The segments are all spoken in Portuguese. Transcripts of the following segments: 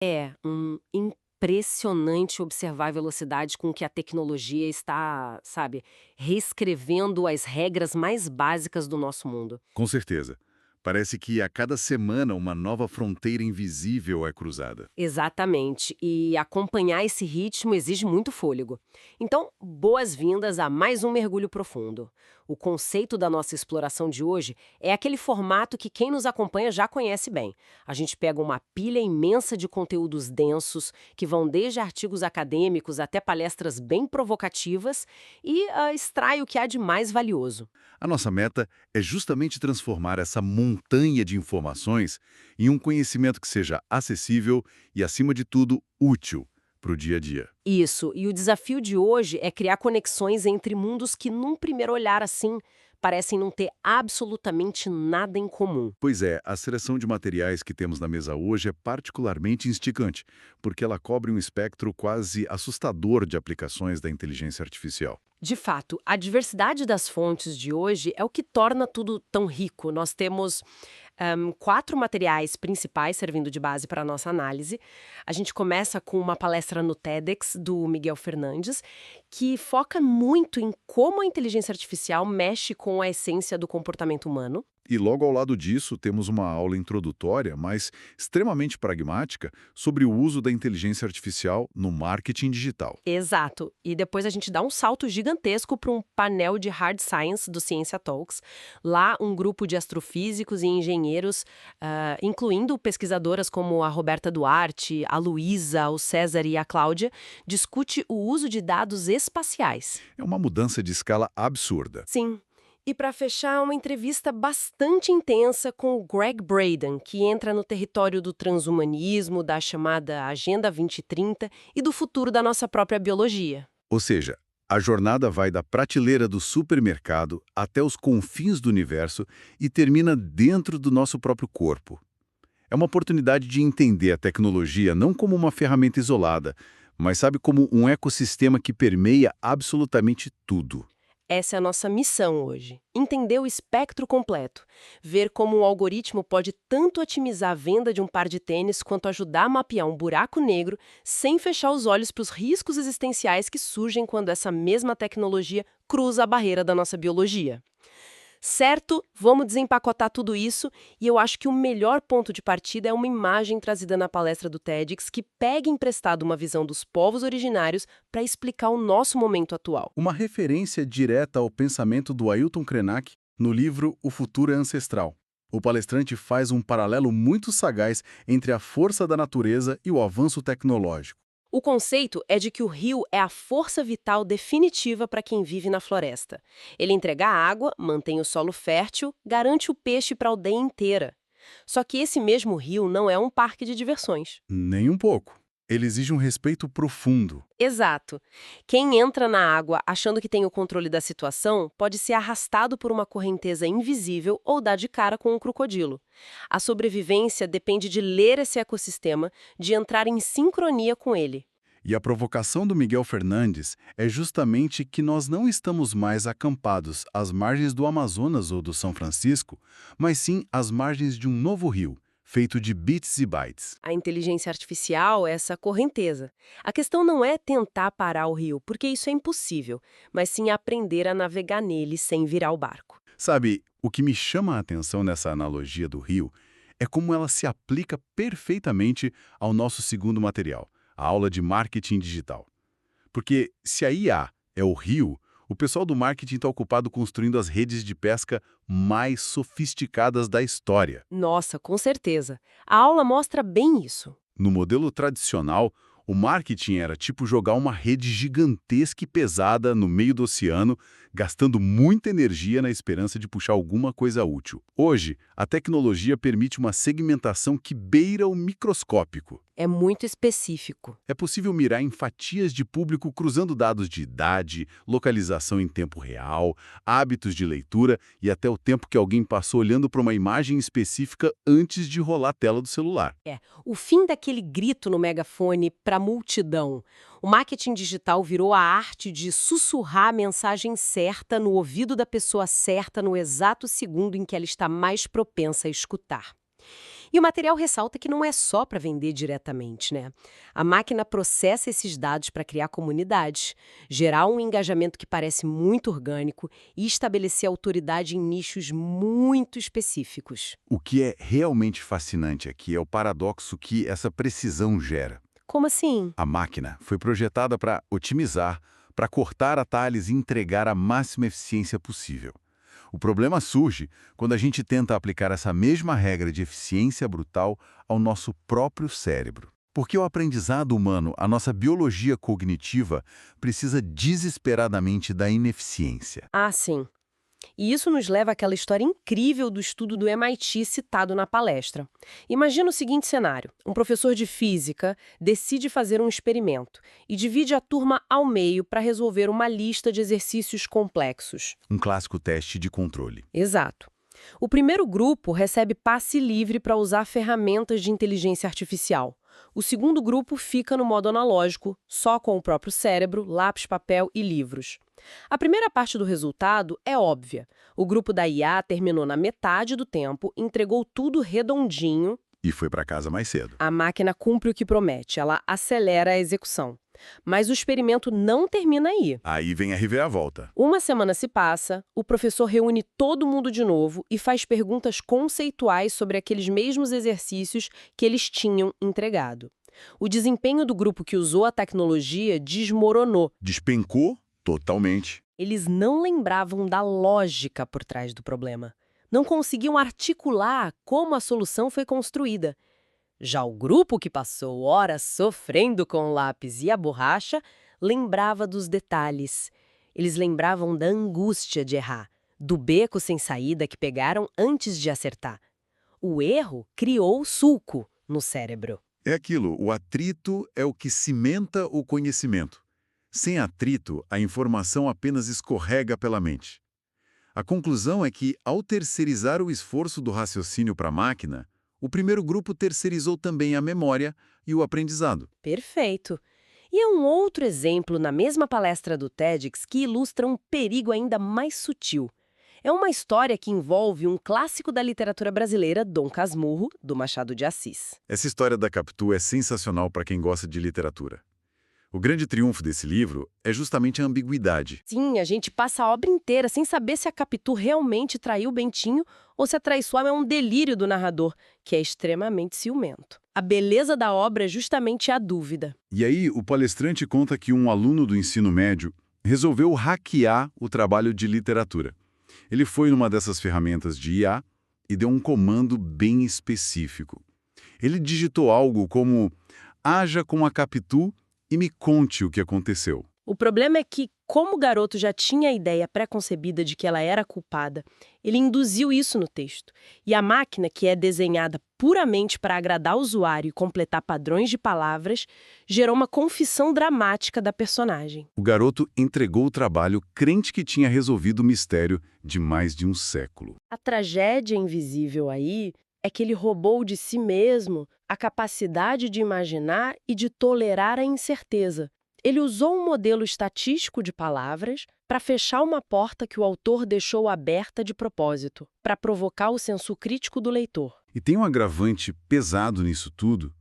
É impressionante observar a velocidade com que a tecnologia está, sabe, reescrevendo as regras mais básicas do nosso mundo. Com certeza. Parece que a cada semana uma nova fronteira invisível é cruzada. Exatamente. E acompanhar esse ritmo exige muito fôlego. Então, boas-vindas a mais um mergulho profundo. O conceito da nossa exploração de hoje é aquele formato que quem nos acompanha já conhece bem. A gente pega uma pilha imensa de conteúdos densos, que vão desde artigos acadêmicos até palestras bem provocativas, e extrai o que há de mais valioso. A nossa meta é justamente transformar essa montanha de informações em um conhecimento que seja acessível e, acima de tudo, útil para o dia a dia. Isso, e o desafio de hoje é criar conexões entre mundos que, num primeiro olhar assim, parecem não ter absolutamente nada em comum. Pois é, a seleção de materiais que temos na mesa hoje é particularmente instigante, porque ela cobre um espectro quase assustador de aplicações da inteligência artificial. De fato, a diversidade das fontes de hoje é o que torna tudo tão rico. Nós temos quatro materiais principais servindo de base para a nossa análise. A gente começa com uma palestra no TEDx do Miguel Fernandes, que foca muito em como a inteligência artificial mexe com a essência do comportamento humano. E logo ao lado disso, temos uma aula introdutória, mas extremamente pragmática, sobre o uso da inteligência artificial no marketing digital. Exato. E depois a gente dá um salto gigantesco para um painel de hard science do Ciência Talks. Lá, um grupo de astrofísicos e engenheiros, incluindo pesquisadoras como a Roberta Duarte, a Luísa, o César e a Cláudia, discute o uso de dados espaciais. É uma mudança de escala absurda. Sim. E para fechar, uma entrevista bastante intensa com o Greg Braden, que entra no território do transhumanismo, da chamada Agenda 2030 e do futuro da nossa própria biologia. Ou seja, a jornada vai da prateleira do supermercado até os confins do universo e termina dentro do nosso próprio corpo. É uma oportunidade de entender a tecnologia não como uma ferramenta isolada, mas sabe como um ecossistema que permeia absolutamente tudo. Essa é a nossa missão hoje. Entender o espectro completo. Ver como o algoritmo pode tanto otimizar a venda de um par de tênis quanto ajudar a mapear um buraco negro sem fechar os olhos para os riscos existenciais que surgem quando essa mesma tecnologia cruza a barreira da nossa biologia. Certo, vamos desempacotar tudo isso e eu acho que o melhor ponto de partida é uma imagem trazida na palestra do TEDx que pega emprestado uma visão dos povos originários para explicar o nosso momento atual. Uma referência direta ao pensamento do Ailton Krenak no livro O Futuro é Ancestral. O palestrante faz um paralelo muito sagaz entre a força da natureza e o avanço tecnológico. O conceito é de que o rio é a força vital definitiva para quem vive na floresta. Ele entrega água, mantém o solo fértil, garante o peixe para a aldeia inteira. Só que esse mesmo rio não é um parque de diversões. Nem um pouco. Ele exige um respeito profundo. Exato. Quem entra na água achando que tem o controle da situação pode ser arrastado por uma correnteza invisível ou dar de cara com um crocodilo. A sobrevivência depende de ler esse ecossistema, de entrar em sincronia com ele. E a provocação do Miguel Fernandes é justamente que nós não estamos mais acampados às margens do Amazonas ou do São Francisco, mas sim às margens de um novo rio, feito de bits e bytes. A inteligência artificial é essa correnteza. A questão não é tentar parar o rio, porque isso é impossível, mas sim aprender a navegar nele sem virar o barco. Sabe, o que me chama a atenção nessa analogia do rio é como ela se aplica perfeitamente ao nosso segundo material, a aula de marketing digital. Porque se a IA é o rio, o pessoal do marketing está ocupado construindo as redes de pesca mais sofisticadas da história. Nossa, com certeza. A aula mostra bem isso. No modelo tradicional, o marketing era tipo jogar uma rede gigantesca e pesada no meio do oceano, gastando muita energia na esperança de puxar alguma coisa útil. Hoje, a tecnologia permite uma segmentação que beira o microscópico. É muito específico. É possível mirar em fatias de público cruzando dados de idade, localização em tempo real, hábitos de leitura e até o tempo que alguém passou olhando para uma imagem específica antes de rolar a tela do celular. O fim daquele grito no megafone para a multidão. O marketing digital virou a arte de sussurrar a mensagem certa no ouvido da pessoa certa no exato segundo em que ela está mais propensa a escutar. E o material ressalta que não é só para vender diretamente, né? A máquina processa esses dados para criar comunidades, gerar um engajamento que parece muito orgânico e estabelecer autoridade em nichos muito específicos. O que é realmente fascinante aqui é o paradoxo que essa precisão gera. Como assim? A máquina foi projetada para otimizar, para cortar atalhos e entregar a máxima eficiência possível. O problema surge quando a gente tenta aplicar essa mesma regra de eficiência brutal ao nosso próprio cérebro. Porque o aprendizado humano, a nossa biologia cognitiva, precisa desesperadamente da ineficiência. Ah, sim. E isso nos leva àquela história incrível do estudo do MIT citado na palestra. Imagina o seguinte cenário: um professor de física decide fazer um experimento e divide a turma ao meio para resolver uma lista de exercícios complexos. Um clássico teste de controle. Exato. O primeiro grupo recebe passe livre para usar ferramentas de inteligência artificial. O segundo grupo fica no modo analógico, só com o próprio cérebro, lápis, papel e livros. A primeira parte do resultado é óbvia. O grupo da IA terminou na metade do tempo, entregou tudo redondinho. E foi para casa mais cedo. A máquina cumpre o que promete, ela acelera a execução. Mas o experimento não termina aí. Aí vem a reviravolta. Uma semana se passa, o professor reúne todo mundo de novo e faz perguntas conceituais sobre aqueles mesmos exercícios que eles tinham entregado. O desempenho do grupo que usou a tecnologia desmoronou. Despencou totalmente. Eles não lembravam da lógica por trás do problema. Não conseguiam articular como a solução foi construída. Já o grupo que passou horas sofrendo com o lápis e a borracha lembrava dos detalhes. Eles lembravam da angústia de errar, do beco sem saída que pegaram antes de acertar. O erro criou sulco no cérebro. É aquilo, o atrito é o que cimenta o conhecimento. Sem atrito, a informação apenas escorrega pela mente. A conclusão é que, ao terceirizar o esforço do raciocínio para a máquina, o primeiro grupo terceirizou também a memória e o aprendizado. Perfeito. E é um outro exemplo na mesma palestra do TEDx que ilustra um perigo ainda mais sutil. É uma história que envolve um clássico da literatura brasileira, Dom Casmurro, do Machado de Assis. Essa história da Capitu é sensacional para quem gosta de literatura. O grande triunfo desse livro é justamente a ambiguidade. Sim, a gente passa a obra inteira sem saber se a Capitu realmente traiu Bentinho ou se a traiçoar é um delírio do narrador, que é extremamente ciumento. A beleza da obra é justamente a dúvida. E aí, o palestrante conta que um aluno do ensino médio resolveu hackear o trabalho de literatura. Ele foi numa dessas ferramentas de IA e deu um comando bem específico. Ele digitou algo como: haja com a Capitu e me conte o que aconteceu. O problema é que, como o garoto já tinha a ideia pré-concebida de que ela era culpada, ele induziu isso no texto. E a máquina, que é desenhada puramente para agradar o usuário e completar padrões de palavras, gerou uma confissão dramática da personagem. O garoto entregou o trabalho crente que tinha resolvido o mistério de mais de um século. A tragédia invisível aí é que ele roubou de si mesmo a capacidade de imaginar e de tolerar a incerteza. Ele usou um modelo estatístico de palavras para fechar uma porta que o autor deixou aberta de propósito, para provocar o senso crítico do leitor. E tem um agravante pesado nisso tudo,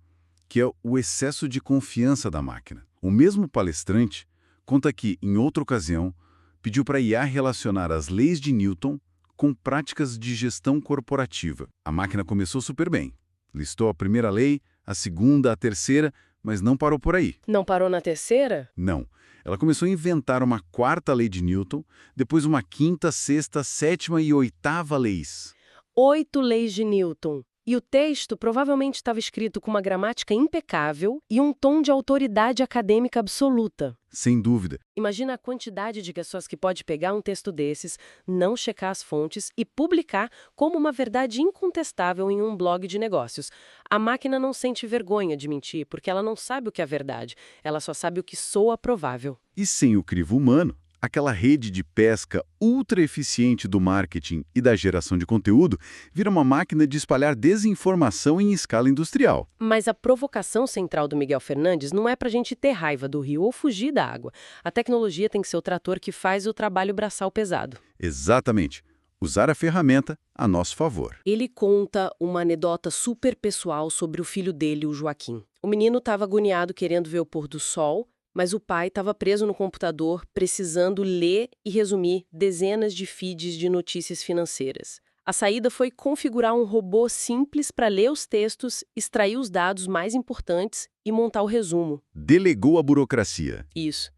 que é o excesso de confiança da máquina. O mesmo palestrante conta que, em outra ocasião, pediu para a IA relacionar as leis de Newton com práticas de gestão corporativa. A máquina começou super bem. Listou a primeira lei, a segunda, a terceira, mas não parou por aí. Não parou na terceira? Não. Ela começou a inventar uma quarta lei de Newton, depois uma quinta, sexta, sétima e oitava leis. 8 leis de Newton. E o texto provavelmente estava escrito com uma gramática impecável e um tom de autoridade acadêmica absoluta. Sem dúvida. Imagina a quantidade de pessoas que pode pegar um texto desses, não checar as fontes e publicar como uma verdade incontestável em um blog de negócios. A máquina não sente vergonha de mentir, porque ela não sabe o que é verdade, ela só sabe o que soa provável. E sem o crivo humano, aquela rede de pesca ultra eficiente do marketing e da geração de conteúdo vira uma máquina de espalhar desinformação em escala industrial. Mas a provocação central do Miguel Fernandes não é pra gente ter raiva do rio ou fugir da água. A tecnologia tem que ser o trator que faz o trabalho braçal pesado. Exatamente. Usar a ferramenta a nosso favor. Ele conta uma anedota super pessoal sobre o filho dele, o Joaquim. O menino estava agoniado querendo ver o pôr do sol, mas o pai estava preso no computador, precisando ler e resumir dezenas de feeds de notícias financeiras. A saída foi configurar um robô simples para ler os textos, extrair os dados mais importantes e montar o resumo. Delegou a burocracia. Isso.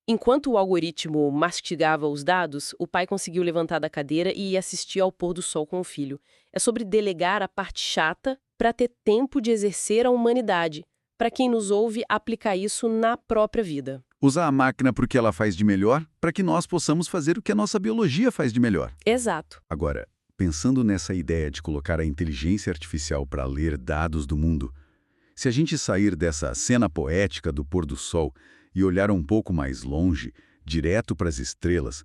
Enquanto o algoritmo mastigava os dados, o pai conseguiu levantar da cadeira e ir assistir ao pôr do sol com o filho. É sobre delegar a parte chata para ter tempo de exercer a humanidade. Para quem nos ouve, aplicar isso na própria vida. Usar a máquina para o que ela faz de melhor, para que nós possamos fazer o que a nossa biologia faz de melhor. Exato. Agora, pensando nessa ideia de colocar a inteligência artificial para ler dados do mundo, se a gente sair dessa cena poética do pôr do sol e olhar um pouco mais longe, direto para as estrelas,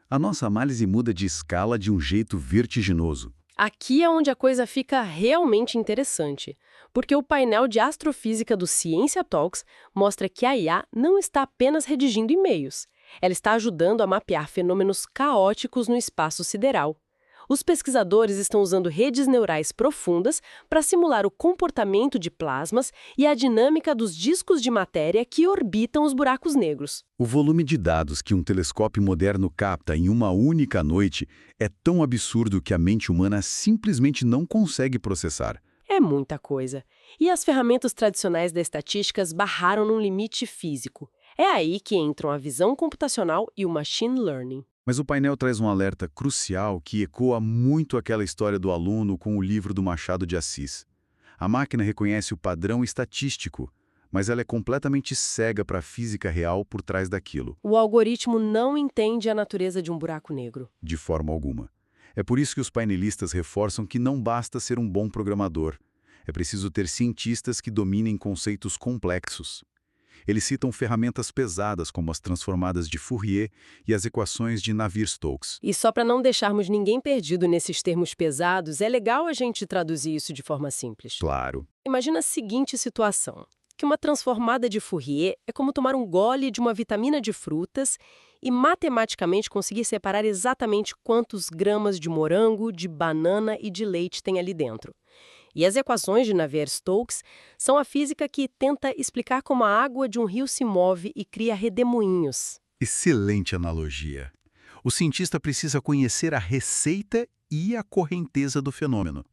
a nossa análise muda de escala de um jeito vertiginoso. Aqui é onde a coisa fica realmente interessante, porque o painel de astrofísica do Ciência Talks mostra que a IA não está apenas redigindo e-mails, ela está ajudando a mapear fenômenos caóticos no espaço sideral. Os pesquisadores estão usando redes neurais profundas para simular o comportamento de plasmas e a dinâmica dos discos de matéria que orbitam os buracos negros. O volume de dados que um telescópio moderno capta em uma única noite é tão absurdo que a mente humana simplesmente não consegue processar. É muita coisa. E as ferramentas tradicionais da estatística barraram num limite físico. É aí que entram a visão computacional e o machine learning. Mas o painel traz um alerta crucial que ecoa muito aquela história do aluno com o livro do Machado de Assis. A máquina reconhece o padrão estatístico, mas ela é completamente cega para a física real por trás daquilo. O algoritmo não entende a natureza de um buraco negro. De forma alguma. É por isso que os painelistas reforçam que não basta ser um bom programador. É preciso ter cientistas que dominem conceitos complexos. Eles citam ferramentas pesadas como as transformadas de Fourier e as equações de Navier-Stokes. E só para não deixarmos ninguém perdido nesses termos pesados, é legal a gente traduzir isso de forma simples. Claro. Imagina a seguinte situação, que uma transformada de Fourier é como tomar um gole de uma vitamina de frutas e matematicamente conseguir separar exatamente quantos gramas de morango, de banana e de leite tem ali dentro. E as equações de Navier-Stokes são a física que tenta explicar como a água de um rio se move e cria redemoinhos. Excelente analogia. O cientista precisa conhecer a receita e a correnteza do fenômeno.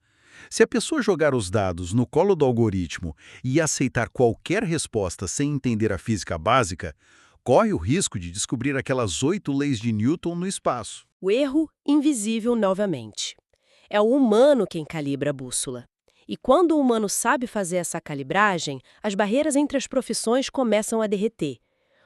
Se a pessoa jogar os dados no colo do algoritmo e aceitar qualquer resposta sem entender a física básica, corre o risco de descobrir aquelas 8 leis de Newton no espaço. O erro invisível novamente. É o humano quem calibra a bússola. E quando o humano sabe fazer essa calibragem, as barreiras entre as profissões começam a derreter.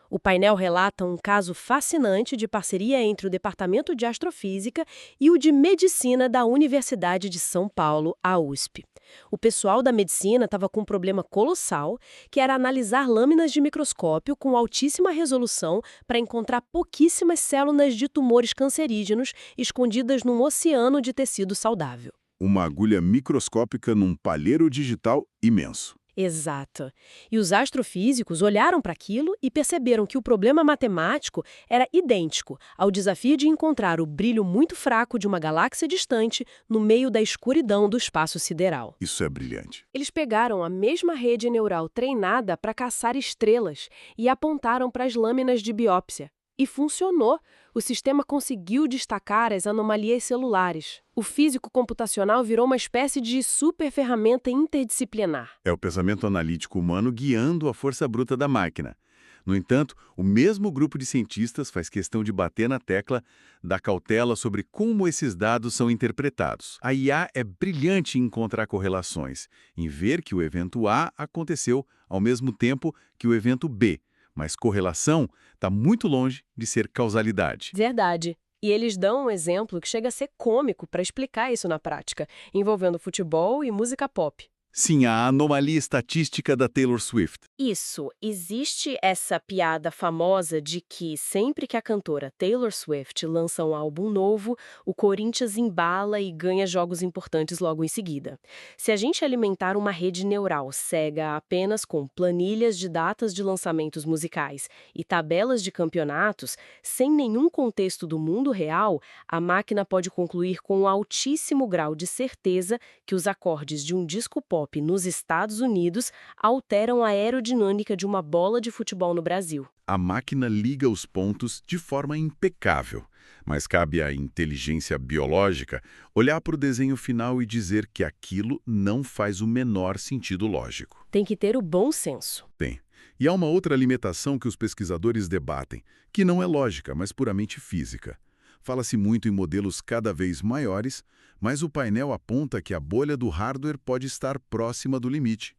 O painel relata um caso fascinante de parceria entre o Departamento de Astrofísica e o de Medicina da Universidade de São Paulo, a USP. O pessoal da medicina estava com um problema colossal, que era analisar lâminas de microscópio com altíssima resolução para encontrar pouquíssimas células de tumores cancerígenos escondidas num oceano de tecido saudável. Uma agulha microscópica num palheiro digital imenso. Exato. E os astrofísicos olharam para aquilo e perceberam que o problema matemático era idêntico ao desafio de encontrar o brilho muito fraco de uma galáxia distante no meio da escuridão do espaço sideral. Isso é brilhante. Eles pegaram a mesma rede neural treinada para caçar estrelas e apontaram para as lâminas de biópsia. E funcionou. O sistema conseguiu destacar as anomalias celulares. O físico computacional virou uma espécie de super ferramenta interdisciplinar. É o pensamento analítico humano guiando a força bruta da máquina. No entanto, o mesmo grupo de cientistas faz questão de bater na tecla da cautela sobre como esses dados são interpretados. A IA é brilhante em encontrar correlações, em ver que o evento A aconteceu ao mesmo tempo que o evento B. Mas correlação está muito longe de ser causalidade. Verdade. E eles dão um exemplo que chega a ser cômico para explicar isso na prática, envolvendo futebol e música pop. Sim, a anomalia estatística da Taylor Swift. Isso, existe essa piada famosa de que sempre que a cantora Taylor Swift lança um álbum novo, o Corinthians embala e ganha jogos importantes logo em seguida. Se a gente alimentar uma rede neural cega apenas com planilhas de datas de lançamentos musicais e tabelas de campeonatos, sem nenhum contexto do mundo real, a máquina pode concluir com um altíssimo grau de certeza que os acordes de um disco pop nos Estados Unidos alteram a aerodinâmica de uma bola de futebol no Brasil. A máquina liga os pontos de forma impecável, mas cabe à inteligência biológica olhar para o desenho final e dizer que aquilo não faz o menor sentido lógico. Tem que ter o bom senso. Tem. E há uma outra limitação que os pesquisadores debatem, que não é lógica, mas puramente física. Fala-se muito em modelos cada vez maiores, mas o painel aponta que a bolha do hardware pode estar próxima do limite.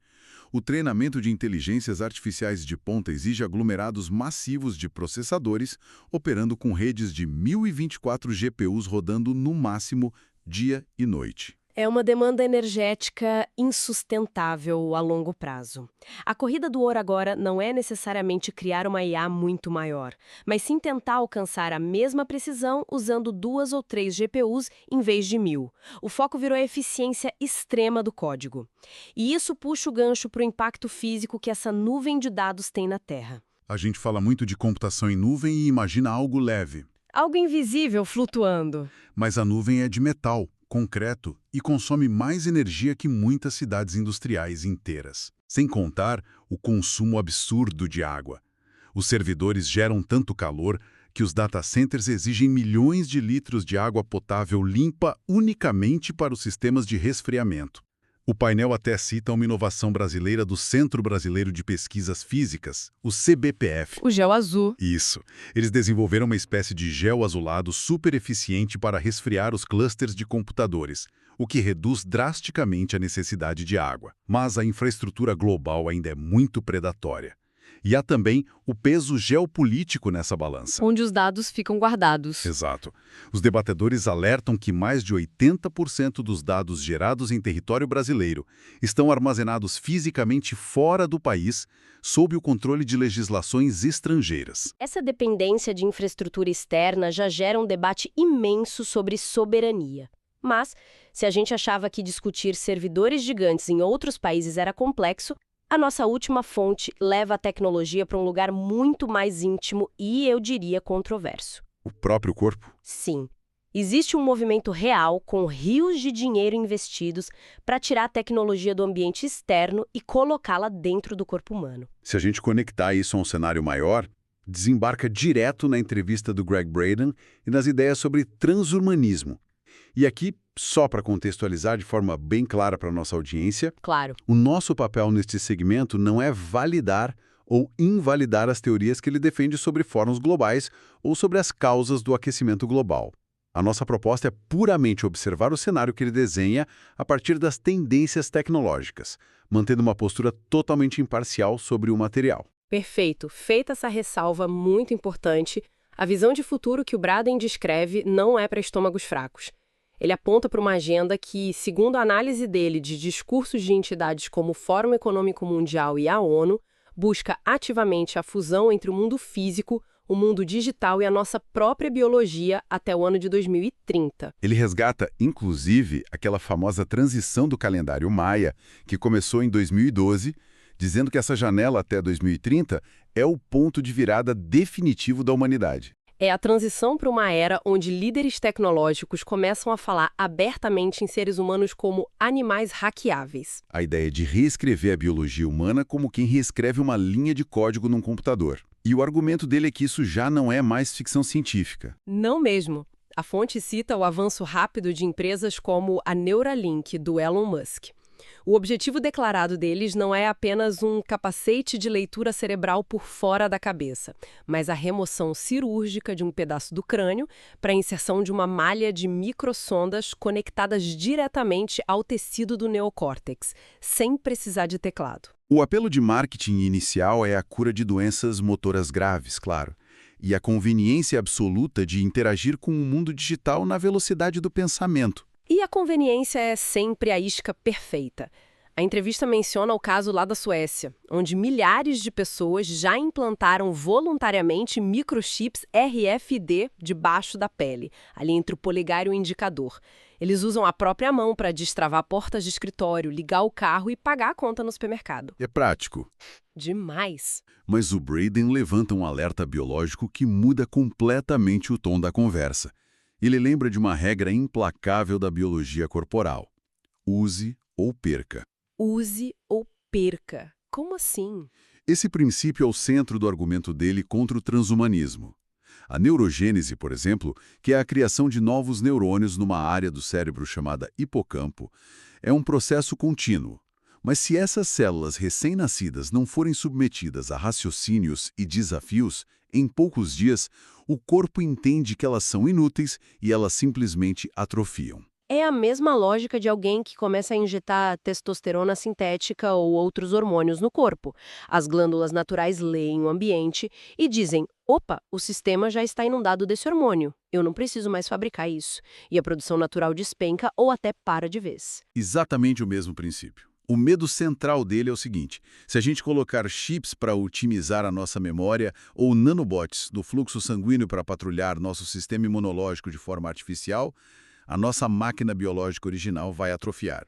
O treinamento de inteligências artificiais de ponta exige aglomerados massivos de processadores, operando com redes de 1024 GPUs rodando no máximo dia e noite. É uma demanda energética insustentável a longo prazo. A corrida do ouro agora não é necessariamente criar uma IA muito maior, mas sim tentar alcançar a mesma precisão usando 2 ou 3 GPUs em vez de 1000. O foco virou a eficiência extrema do código. E isso puxa o gancho para o impacto físico que essa nuvem de dados tem na Terra. A gente fala muito de computação em nuvem e imagina algo leve. Algo invisível flutuando. Mas a nuvem é de metal, concreto e consome mais energia que muitas cidades industriais inteiras. Sem contar o consumo absurdo de água. Os servidores geram tanto calor que os data centers exigem milhões de litros de água potável limpa unicamente para os sistemas de resfriamento. O painel até cita uma inovação brasileira do Centro Brasileiro de Pesquisas Físicas, o CBPF. O gel azul. Isso. Eles desenvolveram uma espécie de gel azulado super eficiente para resfriar os clusters de computadores, o que reduz drasticamente a necessidade de água. Mas a infraestrutura global ainda é muito predatória. E há também o peso geopolítico nessa balança. Onde os dados ficam guardados. Exato. Os debatedores alertam que mais de 80% dos dados gerados em território brasileiro estão armazenados fisicamente fora do país, sob o controle de legislações estrangeiras. Essa dependência de infraestrutura externa já gera um debate imenso sobre soberania. Mas, se a gente achava que discutir servidores gigantes em outros países era complexo, a nossa última fonte leva a tecnologia para um lugar muito mais íntimo e, eu diria, controverso. O próprio corpo? Sim. Existe um movimento real com rios de dinheiro investidos para tirar a tecnologia do ambiente externo e colocá-la dentro do corpo humano. Se a gente conectar isso a um cenário maior, desembarca direto na entrevista do Greg Braden e nas ideias sobre transhumanismo. E aqui, só para contextualizar de forma bem clara para a nossa audiência, Claro. o nosso papel neste segmento não é validar ou invalidar as teorias que ele defende sobre fóruns globais ou sobre as causas do aquecimento global. A nossa proposta é puramente observar o cenário que ele desenha a partir das tendências tecnológicas, mantendo uma postura totalmente imparcial sobre o material. Perfeito. Feita essa ressalva muito importante, a visão de futuro que o Braden descreve não é para estômagos fracos. Ele aponta para uma agenda que, segundo a análise dele de discursos de entidades como o Fórum Econômico Mundial e a ONU, busca ativamente a fusão entre o mundo físico, o mundo digital e a nossa própria biologia até o ano de 2030. Ele resgata, inclusive, aquela famosa transição do calendário Maia, que começou em 2012, dizendo que essa janela até 2030 é o ponto de virada definitivo da humanidade. É a transição para uma era onde líderes tecnológicos começam a falar abertamente em seres humanos como animais hackeáveis. A ideia de reescrever a biologia humana como quem reescreve uma linha de código num computador. E o argumento dele é que isso já não é mais ficção científica. Não mesmo. A fonte cita o avanço rápido de empresas como a Neuralink, do Elon Musk. O objetivo declarado deles não é apenas um capacete de leitura cerebral por fora da cabeça, mas a remoção cirúrgica de um pedaço do crânio para a inserção de uma malha de microsondas conectadas diretamente ao tecido do neocórtex, sem precisar de teclado. O apelo de marketing inicial é a cura de doenças motoras graves, claro, e a conveniência absoluta de interagir com o mundo digital na velocidade do pensamento. E a conveniência é sempre a isca perfeita. A entrevista menciona o caso lá da Suécia, onde milhares de pessoas já implantaram voluntariamente microchips RFID debaixo da pele, ali entre o polegar e o indicador. Eles usam a própria mão para destravar portas de escritório, ligar o carro e pagar a conta no supermercado. É prático. Demais! Mas o Braden levanta um alerta biológico que muda completamente o tom da conversa. Ele lembra de uma regra implacável da biologia corporal: use ou perca. Use ou perca. Como assim? Esse princípio é o centro do argumento dele contra o transhumanismo. A neurogênese, por exemplo, que é a criação de novos neurônios numa área do cérebro chamada hipocampo, é um processo contínuo. Mas se essas células recém-nascidas não forem submetidas a raciocínios e desafios, em poucos dias, o corpo entende que elas são inúteis e elas simplesmente atrofiam. É a mesma lógica de alguém que começa a injetar testosterona sintética ou outros hormônios no corpo. As glândulas naturais leem o ambiente e dizem: opa, o sistema já está inundado desse hormônio, eu não preciso mais fabricar isso. E a produção natural despenca ou até para de vez. Exatamente o mesmo princípio. O medo central dele é o seguinte: se a gente colocar chips para otimizar a nossa memória ou nanobots do fluxo sanguíneo para patrulhar nosso sistema imunológico de forma artificial, a nossa máquina biológica original vai atrofiar.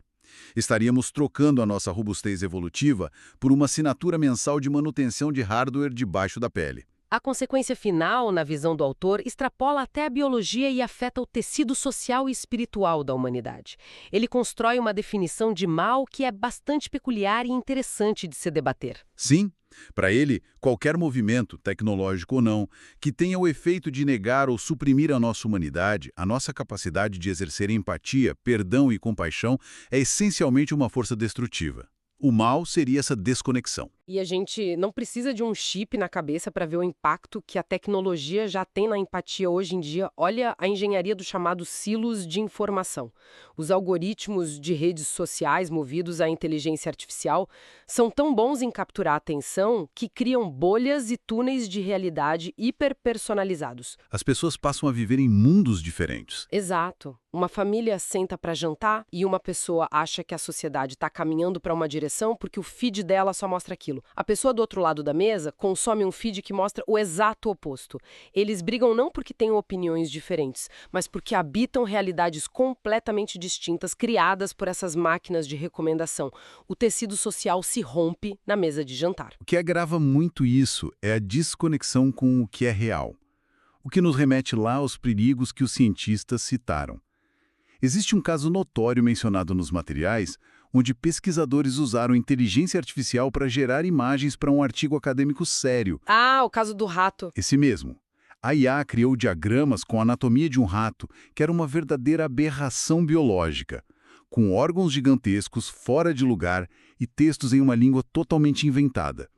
Estaríamos trocando a nossa robustez evolutiva por uma assinatura mensal de manutenção de hardware debaixo da pele. A consequência final, na visão do autor, extrapola até a biologia e afeta o tecido social e espiritual da humanidade. Ele constrói uma definição de mal que é bastante peculiar e interessante de se debater. Sim, para ele, qualquer movimento, tecnológico ou não, que tenha o efeito de negar ou suprimir a nossa humanidade, a nossa capacidade de exercer empatia, perdão e compaixão, é essencialmente uma força destrutiva. O mal seria essa desconexão. E a gente não precisa de um chip na cabeça para ver o impacto que a tecnologia já tem na empatia hoje em dia. Olha a engenharia dos chamados silos de informação. Os algoritmos de redes sociais movidos à inteligência artificial são tão bons em capturar a atenção que criam bolhas e túneis de realidade hiperpersonalizados. As pessoas passam a viver em mundos diferentes. Exato. Uma família senta para jantar e uma pessoa acha que a sociedade está caminhando para uma direção porque o feed dela só mostra aquilo. A pessoa do outro lado da mesa consome um feed que mostra o exato oposto. Eles brigam não porque têm opiniões diferentes, mas porque habitam realidades completamente distintas criadas por essas máquinas de recomendação. O tecido social se rompe na mesa de jantar. O que agrava muito isso é a desconexão com o que é real. O que nos remete lá aos perigos que os cientistas citaram. Existe um caso notório mencionado nos materiais, onde pesquisadores usaram inteligência artificial para gerar imagens para um artigo acadêmico sério. Ah, o caso do rato. Esse mesmo. A IA criou diagramas com a anatomia de um rato, que era uma verdadeira aberração biológica, com órgãos gigantescos fora de lugar e textos em uma língua totalmente inventada.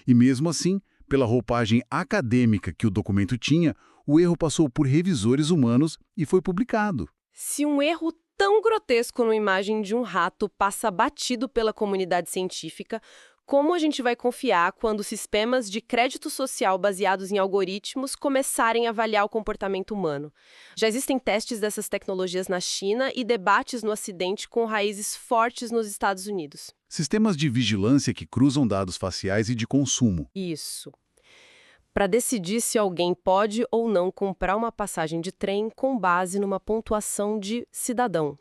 E mesmo assim, pela roupagem acadêmica que o documento tinha, o erro passou por revisores humanos e foi publicado. Se um erro tão grotesco numa imagem de um rato passa batido pela comunidade científica, como a gente vai confiar quando sistemas de crédito social baseados em algoritmos começarem a avaliar o comportamento humano? Já existem testes dessas tecnologias na China e debates no Ocidente com raízes fortes nos Estados Unidos. Sistemas de vigilância que cruzam dados faciais e de consumo. Isso. Para decidir se alguém pode ou não comprar uma passagem de trem com base numa pontuação de cidadão.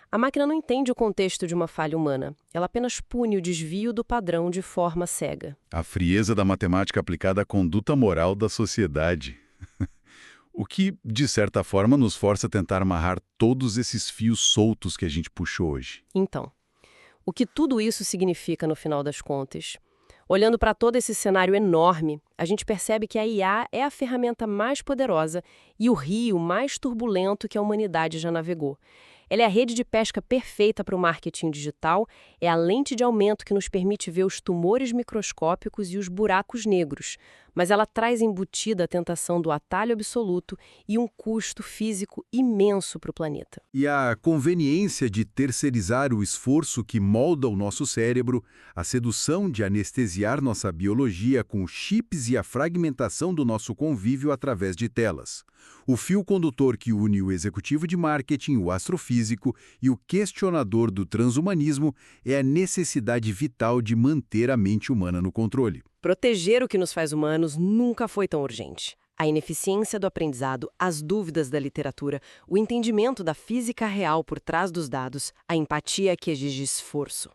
A máquina não entende o contexto de uma falha humana. Ela apenas pune o desvio do padrão de forma cega. A frieza da matemática aplicada à conduta moral da sociedade. O que, de certa forma, nos força a tentar amarrar todos esses fios soltos que a gente puxou hoje. Então, o que tudo isso significa no final das contas? Olhando para todo esse cenário enorme, a gente percebe que a IA é a ferramenta mais poderosa e o rio mais turbulento que a humanidade já navegou. Ela é a rede de pesca perfeita para o marketing digital, é a lente de aumento que nos permite ver os tumores microscópicos e os buracos negros, mas ela traz embutida a tentação do atalho absoluto e um custo físico imenso para o planeta. E a conveniência de terceirizar o esforço que molda o nosso cérebro, a sedução de anestesiar nossa biologia com chips e a fragmentação do nosso convívio através de telas. O fio condutor que une o executivo de marketing, o astrofísico e o questionador do transhumanismo é a necessidade vital de manter a mente humana no controle. Proteger o que nos faz humanos nunca foi tão urgente. A ineficiência do aprendizado, as dúvidas da literatura, o entendimento da física real por trás dos dados, a empatia que exige esforço.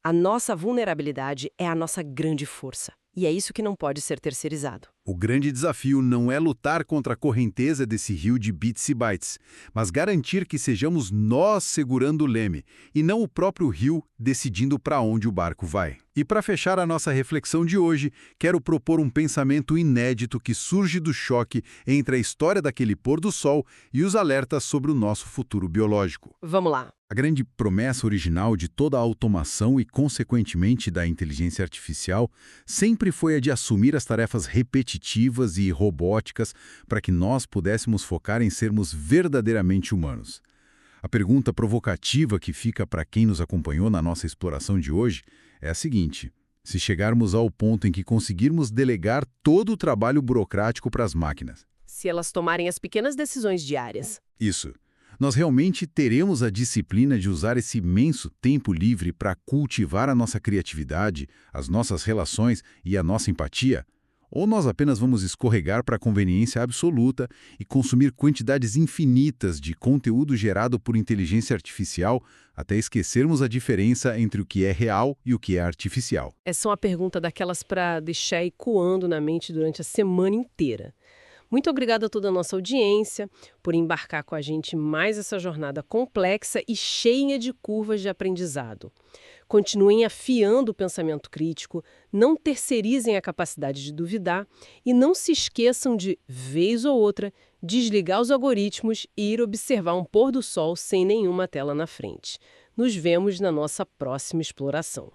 A nossa vulnerabilidade é a nossa grande força. E é isso que não pode ser terceirizado. O grande desafio não é lutar contra a correnteza desse rio de bits e bytes, mas garantir que sejamos nós segurando o leme, e não o próprio rio decidindo para onde o barco vai. E para fechar a nossa reflexão de hoje, quero propor um pensamento inédito que surge do choque entre a história daquele pôr do sol e os alertas sobre o nosso futuro biológico. Vamos lá. A grande promessa original de toda a automação e, consequentemente, da inteligência artificial sempre foi a de assumir as tarefas repetitivas e robóticas para que nós pudéssemos focar em sermos verdadeiramente humanos. A pergunta provocativa que fica para quem nos acompanhou na nossa exploração de hoje é a seguinte: se chegarmos ao ponto em que conseguirmos delegar todo o trabalho burocrático para as máquinas, Se elas tomarem as pequenas decisões diárias. isso, nós realmente teremos a disciplina de usar esse imenso tempo livre para cultivar a nossa criatividade, as nossas relações e a nossa empatia? Ou nós apenas vamos escorregar para a conveniência absoluta e consumir quantidades infinitas de conteúdo gerado por inteligência artificial até esquecermos a diferença entre o que é real e o que é artificial? Essa é uma pergunta daquelas para deixar ecoando na mente durante a semana inteira. Muito obrigada a toda a nossa audiência por embarcar com a gente em mais essa jornada complexa e cheia de curvas de aprendizado. Continuem afiando o pensamento crítico, não terceirizem a capacidade de duvidar e não se esqueçam de, vez ou outra, desligar os algoritmos e ir observar um pôr do sol sem nenhuma tela na frente. Nos vemos na nossa próxima exploração.